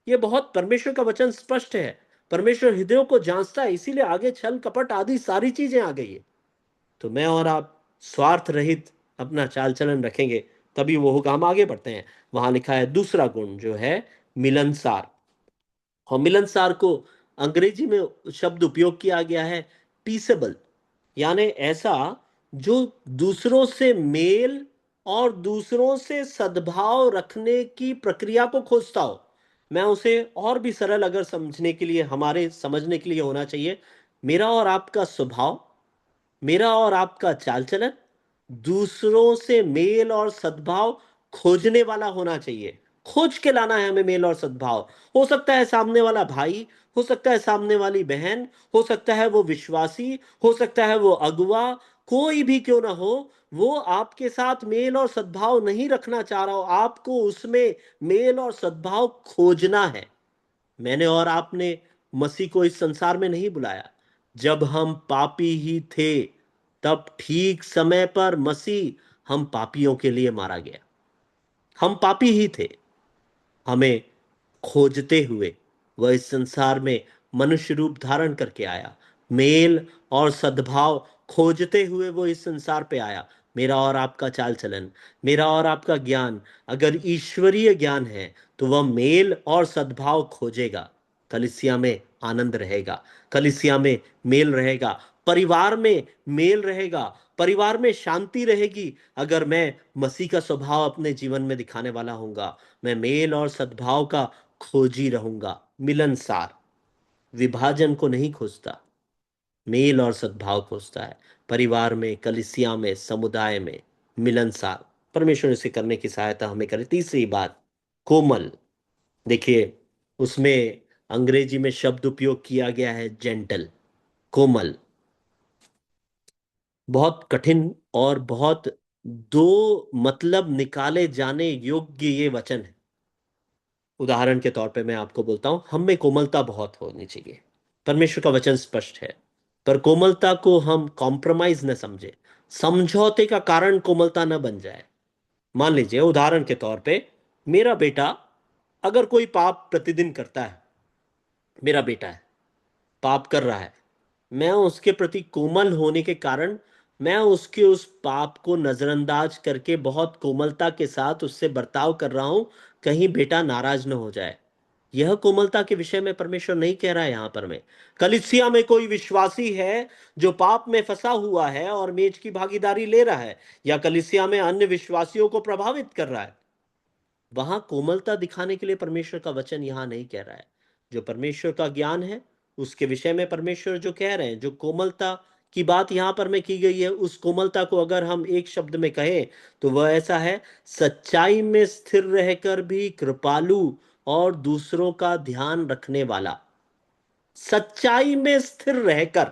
ये बहुत परमेश्वर का वचन स्पष्ट है। परमेश्वर हृदयों को जांचता है, इसीलिए आगे छल कपट आदि सारी चीजें आ गई है। तो मैं और आप स्वार्थ रहित अपना चाल चलन रखेंगे, तभी वो होगा। हम आगे बढ़ते हैं। वहां लिखा है दूसरा गुण जो है मिलनसार। और मिलनसार को अंग्रेजी में शब्द उपयोग किया गया है पीसेबल, यानी ऐसा जो दूसरों से मेल और दूसरों से सद्भाव रखने की प्रक्रिया को खोजता हो। मैं उसे और भी सरल अगर समझने के लिए, हमारे समझने के लिए होना चाहिए, मेरा और आपका स्वभाव, मेरा और आपका चाल चलन दूसरों से मेल और सद्भाव खोजने वाला होना चाहिए। खोज के लाना है हमें मेल और सद्भाव। हो सकता है सामने वाला भाई, हो सकता है सामने वाली बहन, हो सकता है वो विश्वासी, हो सकता है वो अगुआ, कोई भी क्यों ना हो, वो आपके साथ मेल और सद्भाव नहीं रखना चाह रहा हो, आपको उसमें मेल और सद्भाव खोजना है। मैंने और आपने मसीह को इस संसार में नहीं बुलाया। जब हम पापी ही थे, तब ठीक समय पर मसीह हम पापियों के लिए मारा गया। हम पापी ही थे, हमें खोजते हुए वह इस संसार में मनुष्य रूप धारण करके आया। मेल और सद्भाव खोजते हुए वो इस संसार पे आया। मेरा और आपका चाल चलन, मेरा और आपका ज्ञान अगर ईश्वरीय ज्ञान है, तो वह मेल और सद्भाव खोजेगा। कलिसिया में आनंद रहेगा, कलिसिया में मेल रहेगा, परिवार में मेल रहेगा, परिवार में शांति रहेगी। अगर मैं मसीह का स्वभाव अपने जीवन में दिखाने वाला हूंगा, मैं मेल और सद्भाव का खोजी रहूंगा। मिलनसार विभाजन को नहीं खोजता, मेल और सद्भाव खोजता है। परिवार में, कलिसिया में, समुदाय में मिलनसार। परमेश्वर इसे करने की सहायता हमें करे। तीसरी बात, कोमल। देखिए, उसमें अंग्रेजी में शब्द उपयोग किया गया है जेंटल, कोमल। बहुत कठिन और बहुत दो मतलब निकाले जाने योग्य ये वचन है। उदाहरण के तौर पे मैं आपको बोलता हूं, हम में कोमलता बहुत होनी चाहिए। परमेश्वर का वचन स्पष्ट है, पर कोमलता को हम कॉम्प्रोमाइज न समझे, समझौते का कारण कोमलता न बन जाए। मान लीजिए उदाहरण के तौर पे, मेरा बेटा अगर कोई पाप प्रतिदिन करता है, मेरा बेटा है, पाप कर रहा है, मैं उसके प्रति कोमल होने के कारण मैं उसके उस पाप को नजरअंदाज करके बहुत कोमलता के साथ उससे बर्ताव कर रहा हूं, कहीं बेटा नाराज न हो जाए। यह कोमलता के विषय में परमेश्वर नहीं कह रहा है यहां पर। मैं, कलीसिया में कोई विश्वासी है जो पाप में फंसा हुआ है और मेज की भागीदारी ले रहा है, या कलीसिया में अन्य विश्वासियों को प्रभावित कर रहा है, वहां कोमलता दिखाने के लिए परमेश्वर का वचन यहां नहीं कह रहा है। जो परमेश्वर का ज्ञान है उसके विषय में परमेश्वर जो कह रहे हैं, जो कोमलता की बात यहां पर में की गई है, उस कोमलता को अगर हम एक शब्द में कहें, तो वह ऐसा है, सच्चाई में स्थिर रहकर भी कृपालु और दूसरों का ध्यान रखने वाला। सच्चाई में स्थिर रहकर,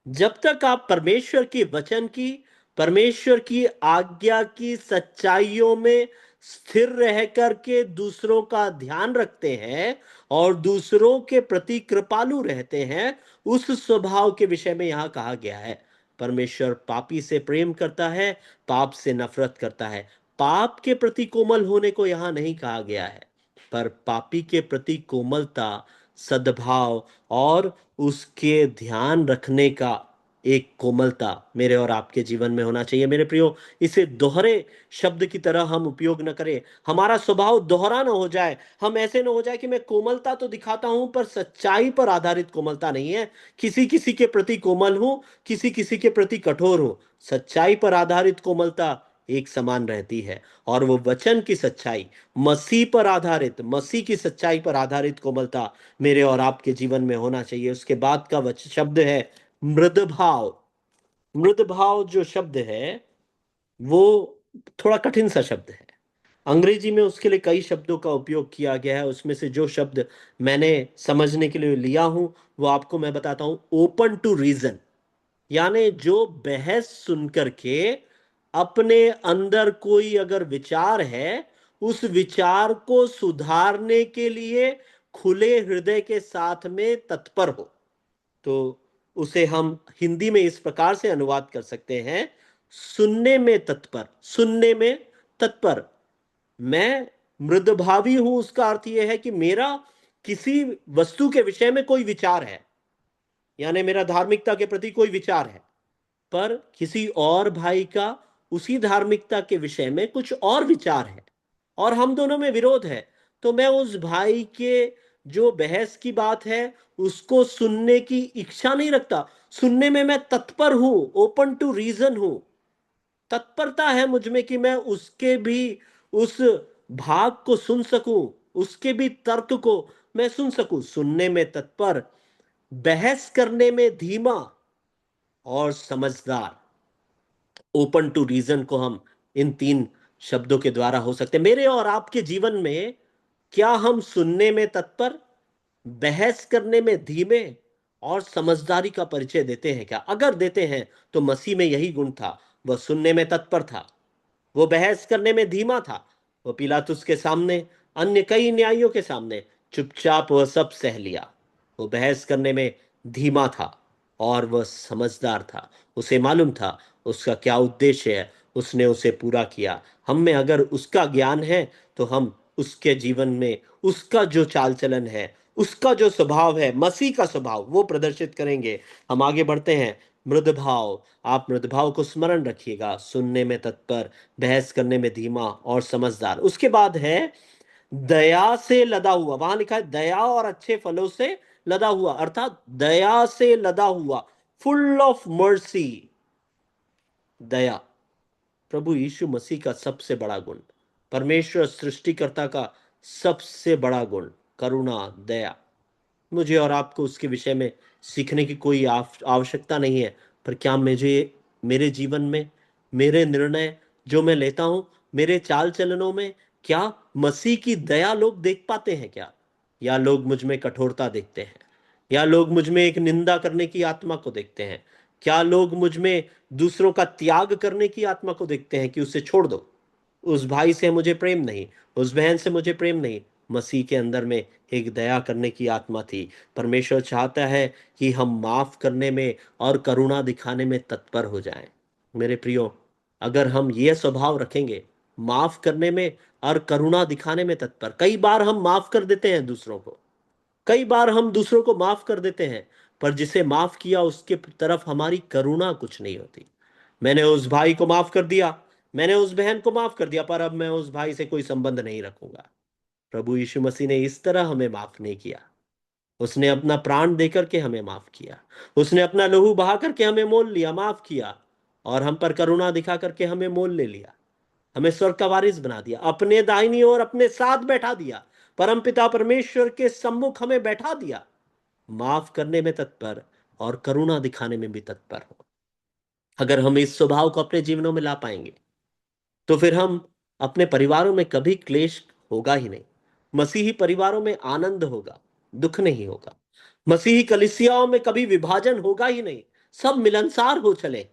जब तक आप परमेश्वर के वचन की, परमेश्वर की आज्ञा की सच्चाइयों में स्थिर रह करके दूसरों का ध्यान रखते हैं और दूसरों के प्रति कृपालु रहते हैं, उस स्वभाव के विषय में यहां कहा गया है। परमेश्वर पापी से प्रेम करता है, पाप से नफरत करता है। पाप के प्रति कोमल होने को यहां नहीं कहा गया है, पर पापी के प्रति कोमलता, सद्भाव और उसके ध्यान रखने का एक कोमलता मेरे और आपके जीवन में होना चाहिए। मेरे प्रियो, इसे दोहरे शब्द की तरह हम उपयोग न करें। हमारा स्वभाव दोहरा ना हो जाए। हम ऐसे ना हो जाए कि मैं कोमलता तो दिखाता हूं पर सच्चाई पर आधारित कोमलता नहीं है। किसी किसी के प्रति कोमल हूं, किसी किसी के प्रति कठोर हूं। सच्चाई पर आधारित कोमलता एक समान रहती है, और वो वचन की सच्चाई, मसीह पर आधारित, मसीह की सच्चाई पर आधारित कोमलता मेरे और आपके जीवन में होना चाहिए। उसके बाद का शब्द है मृद भाव। मृद भाव जो शब्द है वो थोड़ा कठिन सा शब्द है। अंग्रेजी में उसके लिए कई शब्दों का उपयोग किया गया है। उसमें से जो शब्द मैंने समझने के लिए लिया हूं, वो आपको मैं बताता हूं। ओपन टू रीजन, यानी जो बहस सुन करके अपने अंदर कोई अगर विचार है, उस विचार को सुधारने के लिए खुले हृदय के साथ में तत्पर हो। तो उसे हम हिंदी में इस प्रकार से अनुवाद कर सकते हैं, सुनने में तत्पर, सुनने में तत्पर। मैं मृदभावी हूं, उसका अर्थ यह है कि मेरा किसी वस्तु के विषय में कोई विचार है, यानी मेरा धार्मिकता के प्रति कोई विचार है, पर किसी और भाई का उसी धार्मिकता के विषय में कुछ और विचार है और हम दोनों में विरोध है, तो मैं उस भाई के जो बहस की बात है उसको सुनने की इच्छा नहीं रखता। सुनने में मैं तत्पर हूं, ओपन टू रीजन हूं। तत्परता है मुझ में कि मैं उसके भी उस भाग को सुन सकूं, उसके भी तर्क को मैं सुन सकूं। सुनने में तत्पर, बहस करने में धीमा और समझदार। ओपन टू रीजन को हम इन तीन शब्दों के द्वारा हो सकते हैं। मेरे और आपके जीवन में क्या हम सुनने में तत्पर, बहस करने में धीमे और समझदारी का परिचय देते हैं क्या? अगर देते हैं तो मसीह में यही गुण था। वह सुनने में तत्पर था, वो बहस करने में धीमा था, वो पिलातुस के सामने, अन्य कई न्यायियों के सामने चुपचाप वह सब सह लिया। वो बहस करने में धीमा था और वह समझदार था। उसे मालूम था उसका क्या उद्देश्य है, उसने उसे पूरा किया। हम में अगर उसका ज्ञान है तो हम उसके जीवन में उसका जो चाल चलन है, उसका जो स्वभाव है, मसीह का स्वभाव, वो प्रदर्शित करेंगे। हम आगे बढ़ते हैं। मृदभाव, आप मृदभाव को स्मरण रखिएगा, सुनने में तत्पर, बहस करने में धीमा और समझदार। उसके बाद है दया से लदा हुआ। वहां लिखा है दया और अच्छे फलों से लदा हुआ, अर्थात दया से लदा हुआ, फुल ऑफ मर्सी। दया प्रभु यीशु मसीह का सबसे बड़ा गुण, परमेश्वर सृष्टिकर्ता का सबसे बड़ा गुण, करुणा, दया। मुझे और आपको उसके विषय में सीखने की कोई आवश्यकता नहीं है, पर क्या मुझे मेरे जीवन में, मेरे निर्णय जो मैं लेता हूं, मेरे चाल चलनों में, क्या मसीह की दया लोग देख पाते हैं क्या? या लोग मुझ में कठोरता देखते हैं? या लोग मुझ में एक निंदा करने की आत्मा को देखते हैं? क्या लोग मुझ में दूसरों का त्याग करने की आत्मा को देखते हैं कि उसे छोड़ दो, उस भाई से मुझे प्रेम नहीं, उस बहन से मुझे प्रेम नहीं? मसीह के अंदर में एक दया करने की आत्मा थी। परमेश्वर चाहता है कि हम माफ करने में और करुणा दिखाने में तत्पर हो जाएं। मेरे प्रियो, अगर हम यह स्वभाव रखेंगे, माफ करने में और करुणा दिखाने में तत्पर, कई बार हम माफ कर देते हैं दूसरों को, कई बार हम दूसरों को माफ कर देते हैं, पर जिसे माफ किया उसके तरफ हमारी करुणा कुछ नहीं होती। मैंने उस भाई को माफ कर दिया, मैंने उस बहन को माफ कर दिया, पर अब मैं उस भाई से कोई संबंध नहीं रखूंगा। प्रभु यीशु मसीह ने इस तरह हमें माफ नहीं किया। उसने अपना प्राण देकर के हमें माफ किया, उसने अपना लहू बहा करके हमें मोल लिया, माफ किया, और हम पर करुणा दिखा करके हमें मोल ले लिया, हमें स्वर्ग का वारिस बना दिया, अपने दाहिनी ओर अपने साथ बैठा दिया, परमपिता परमेश्वर के सम्मुख हमें बैठा दिया। माफ करने में तत्पर और करुणा दिखाने में भी तत्पर हो। अगर हम इस स्वभाव को अपने जीवनों में ला पाएंगे तो फिर हम अपने परिवारों में कभी क्लेश होगा ही नहीं। मसीही परिवारों में आनंद होगा, दुख नहीं होगा। मसीही कलीसियाओं में कभी विभाजन होगा ही नहीं, सब मिलनसार हो चले।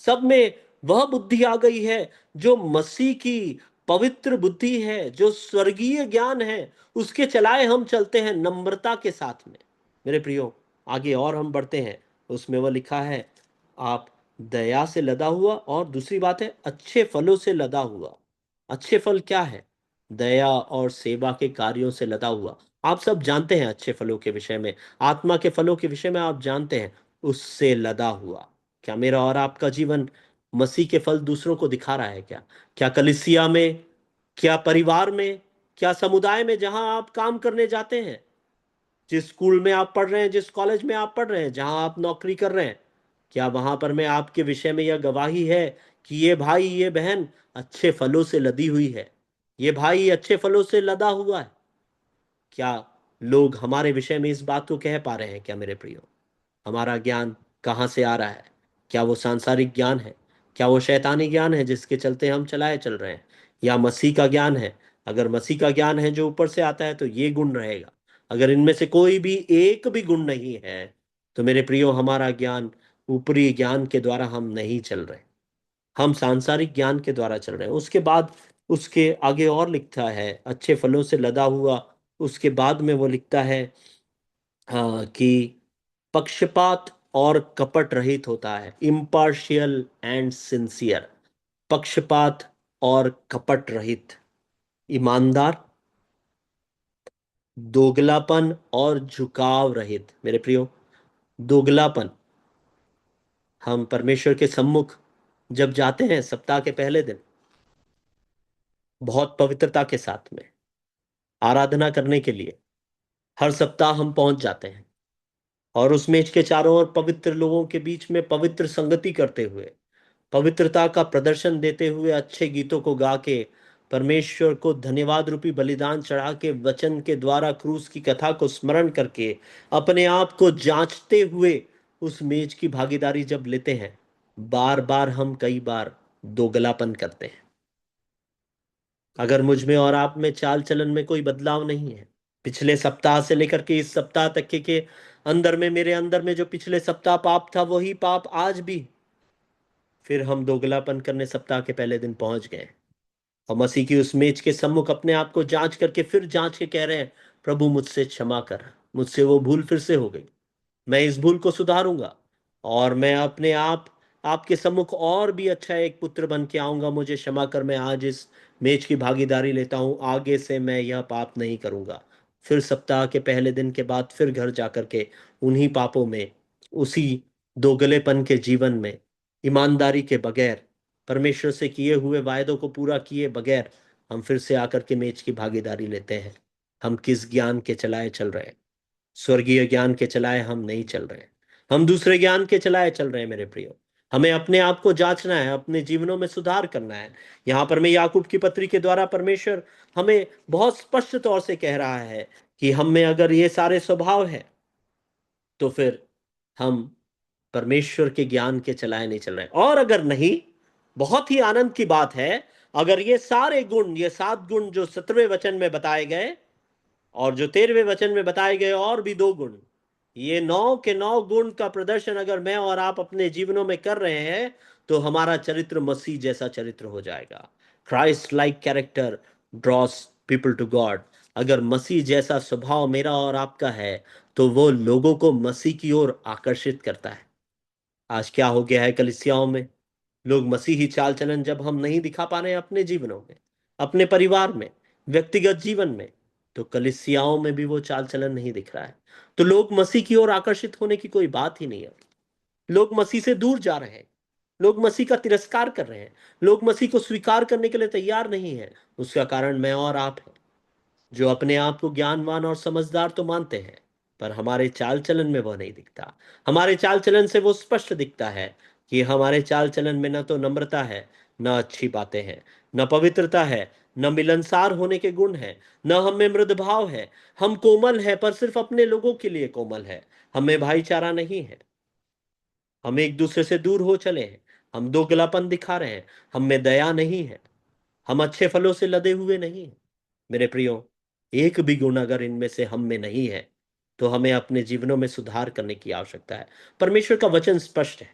सब में वह बुद्धि आ गई है जो मसीह की पवित्र बुद्धि है, जो स्वर्गीय ज्ञान है, उसके चलाए हम चलते हैं नम्रता के साथ में। मेरे प्रियो, आगे और हम बढ़ते हैं। उसमें वह लिखा है, आप दया से लदा हुआ, और दूसरी बात है अच्छे फलों से लदा हुआ। अच्छे फल क्या है? दया और सेवा के कार्यों से लदा हुआ। आप सब जानते हैं अच्छे फलों के विषय में, आत्मा के फलों के विषय में आप जानते हैं। उससे लदा हुआ, क्या मेरा और आपका जीवन मसीह के फल दूसरों को दिखा रहा है क्या? क्या कलीसिया में, क्या परिवार में, क्या समुदाय में जहां आप काम करने जाते हैं, जिस स्कूल में आप पढ़ रहे हैं, जिस कॉलेज में आप पढ़ रहे हैं, जहां आप नौकरी कर रहे हैं, क्या वहां पर में आपके विषय में यह गवाही है कि ये भाई, ये बहन अच्छे फलों से लदी हुई है, ये भाई अच्छे फलों से लदा हुआ है? क्या लोग हमारे विषय में इस बात को कह पा रहे हैं क्या? मेरे प्रियो, हमारा ज्ञान कहाँ से आ रहा है? क्या वो सांसारिक ज्ञान है? क्या वो शैतानी ज्ञान है जिसके चलते हम चलाए चल रहे हैं? या मसीह का ज्ञान है? अगर मसीह का ज्ञान है जो ऊपर से आता है तो ये गुण रहेगा। अगर इनमें से कोई भी एक भी गुण नहीं है तो मेरे प्रियो, हमारा ज्ञान ऊपरी ज्ञान के द्वारा हम नहीं चल रहे, हम सांसारिक ज्ञान के द्वारा चल रहे हैं। उसके बाद उसके आगे और लिखता है अच्छे फलों से लदा हुआ, उसके बाद में वो लिखता है कि पक्षपात और कपट रहित होता है, इम्पार्शियल एंड सिंसियर। पक्षपात और कपट रहित, ईमानदार, दोगलापन और झुकाव रहित। मेरे प्रियो, दोगलापन, हम परमेश्वर के सम्मुख जब जाते हैं सप्ताह के पहले दिन, बहुत पवित्रता के साथ में आराधना करने के लिए हर सप्ताह हम पहुंच जाते हैं, और उस मेज के चारों ओर पवित्र लोगों के बीच में पवित्र संगति करते हुए, पवित्रता का प्रदर्शन देते हुए, अच्छे गीतों को गा के, परमेश्वर को धन्यवाद रूपी बलिदान चढ़ा के, वचन के द्वारा क्रूस की कथा को स्मरण करके, अपने आप को जांचते हुए उस मेज की भागीदारी जब लेते हैं, बार बार हम कई बार दोगलापन करते हैं। अगर मुझ में और आप में चाल चलन में कोई बदलाव नहीं है, पिछले सप्ताह से लेकर के इस सप्ताह तक के अंदर में, मेरे अंदर में जो पिछले सप्ताह पाप था वही पाप आज भी, फिर हम दोगलापन करने सप्ताह के पहले दिन पहुंच गए, और मसीह की उस मेज के सम्मुख अपने आप को जांच करके फिर जांच के कह रहे हैं, प्रभु मुझसे क्षमा कर, मुझसे वो भूल फिर से हो गई, मैं इस भूल को सुधारूंगा, और मैं अपने आप आपके सम्मुख और भी अच्छा एक पुत्र बन के आऊंगा, मुझे क्षमा कर, मैं आज इस मेज की भागीदारी लेता हूं, आगे से मैं यह पाप नहीं करूंगा। फिर सप्ताह के पहले दिन के बाद फिर घर जाकर के उन्हीं पापों में, उसी दोगलेपन के जीवन में, ईमानदारी के बगैर, परमेश्वर से किए हुए वायदों को पूरा किए बगैर हम फिर से आकर के मेज की भागीदारी लेते हैं। हम किस ज्ञान के चलाए चल रहे हैं? स्वर्गीय ज्ञान के चलाए हम नहीं चल रहे, हम दूसरे ज्ञान के चलाए चल रहे हैं। मेरे प्रियो, हमें अपने आप को जांचना है, अपने जीवनों में सुधार करना है। यहां पर मैं याकूब की पत्री के द्वारा परमेश्वर हमें बहुत स्पष्ट तौर से कह रहा है कि हम में अगर ये सारे स्वभाव है, तो फिर हम परमेश्वर के ज्ञान के चलाए नहीं चल रहे, और अगर नहीं, बहुत ही आनंद की बात है, अगर ये सारे गुण, ये 7 गुण जो 17वें वचन में बताए गए, और जो 13वें वचन में बताए गए और भी 2 गुण, ये 9 के 9 गुण का प्रदर्शन अगर मैं और आप अपने जीवनों में कर रहे हैं, तो हमारा चरित्र मसीह जैसा चरित्र हो जाएगा। Christ like character draws people to God. अगर मसीह जैसा स्वभाव मेरा और आपका है, तो वो लोगों को मसीह की ओर आकर्षित करता है। आज क्या हो गया है कलीसियाओं में, लोग मसीही चाल चलन जब हम नहीं दिखा पा रहे हैं अपने जीवनों में, अपने परिवार में, व्यक्तिगत जीवन में, तो कलीसियाओं में भी वो चाल चलन नहीं दिख रहा है। तो लोग मसीह की ओर आकर्षित होने की कोई बात ही नहीं है। लोग मसीह से दूर जा रहे हैं, लोग मसीह का तिरस्कार कर रहे हैं, लोग मसीह को स्वीकार करने के लिए तैयार नहीं है। उसका कारण मैं और आप हैं, जो अपने आप को ज्ञानवान और समझदार तो मानते हैं, पर हमारे चाल चलन में वह नहीं दिखता। हमारे चाल चलन से वो स्पष्ट दिखता है कि हमारे चाल चलन में न तो नम्रता है, न अच्छी बातें हैं, न पवित्रता है, न मिलनसार होने के गुण हैं, न हमें मृद भाव है। हम कोमल है, पर सिर्फ अपने लोगों के लिए कोमल है। हमें भाईचारा नहीं है, हम एक दूसरे से दूर हो चले हैं, हम दोगलापन दिखा रहे हैं, हम में दया नहीं है, हम अच्छे फलों से लदे हुए नहीं हैं। मेरे प्रियो, एक भी गुण अगर इनमें से हम में नहीं है, तो हमें अपने जीवनों में सुधार करने की आवश्यकता है। परमेश्वर का वचन स्पष्ट है।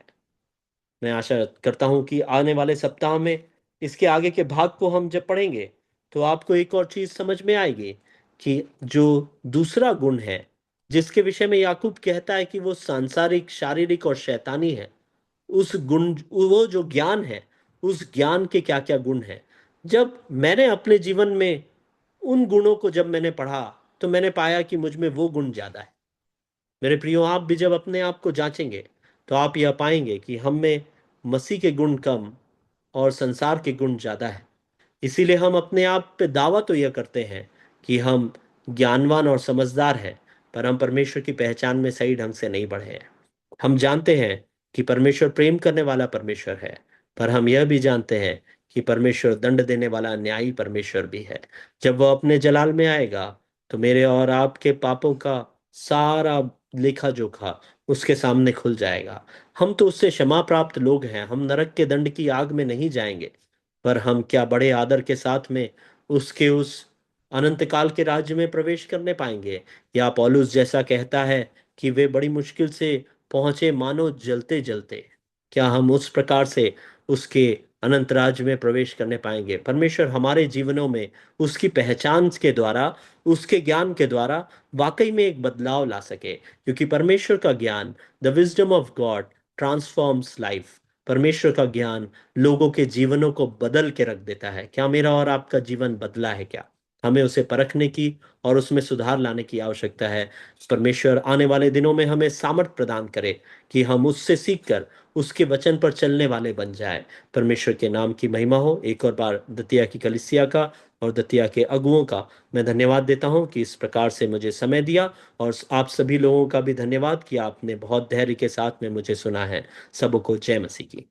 मैं आशा करता हूं कि आने वाले सप्ताह में इसके आगे के भाग को हम जब पढ़ेंगे, तो आपको एक और चीज समझ में आएगी कि जो दूसरा गुण है, जिसके विषय में याकूब कहता है कि वो सांसारिक, शारीरिक और शैतानी है, उस गुण, वो जो ज्ञान है, उस ज्ञान के क्या क्या गुण हैं। जब मैंने अपने जीवन में उन गुणों को जब मैंने पढ़ा, तो मैंने पाया कि मुझ में वो गुण ज्यादा है। मेरे प्रियो, आप भी जब अपने आप को जांचेंगे, तो आप यह पाएंगे कि हम में मसीह के गुण कम और संसार के गुण ज्यादा है। इसीलिए हम अपने आप पे दावा तो यह करते हैं कि हम ज्ञानवान और समझदार हैं, पर हम परमेश्वर की पहचान में सही ढंग से नहीं बढ़े हैं। हम जानते हैं कि परमेश्वर प्रेम करने वाला परमेश्वर है, पर हम यह भी जानते हैं कि परमेश्वर दंड देने वाला न्यायी परमेश्वर भी है। जब वह अपने जलाल में आएगा, तो मेरे और आपके पापों का सारा लेखा जोखा उसके सामने खुल जाएगा। हम तो उससे क्षमा प्राप्त लोग हैं, हम नरक के दंड की आग में नहीं जाएंगे, पर हम क्या बड़े आदर के साथ में उसके उस अनंत काल के राज्य में प्रवेश करने पाएंगे। या पौलुस जैसा कहता है कि वे बड़ी मुश्किल से पहुंचे, मानो जलते जलते। क्या हम उस प्रकार से उसके अनंत राज्य में प्रवेश करने पाएंगे। परमेश्वर हमारे जीवनों में उसकी पहचान के द्वारा, उसके ज्ञान के द्वारा वाकई में एक बदलाव ला सके, क्योंकि परमेश्वर का ज्ञान, the wisdom of God transforms life. परमेश्वर का ज्ञान लोगों के जीवनों को बदल के रख देता है। क्या मेरा और आपका जीवन बदला है क्या? हमें उसे परखने की और उसमें सुधार लाने की आवश्यकता है। परमेश्वर आने वाले दिनों में हमें सामर्थ प्रदान करे कि हम उससे सीखकर उसके वचन पर चलने वाले बन जाए। परमेश्वर के नाम की महिमा हो। एक और बार दतिया की कलीसिया का और दतिया के अगुओं का मैं धन्यवाद देता हूं कि इस प्रकार से मुझे समय दिया, और आप सभी लोगों का भी धन्यवाद कि आपने बहुत धैर्य के साथ में मुझे सुना है। सबको जय मसीह की।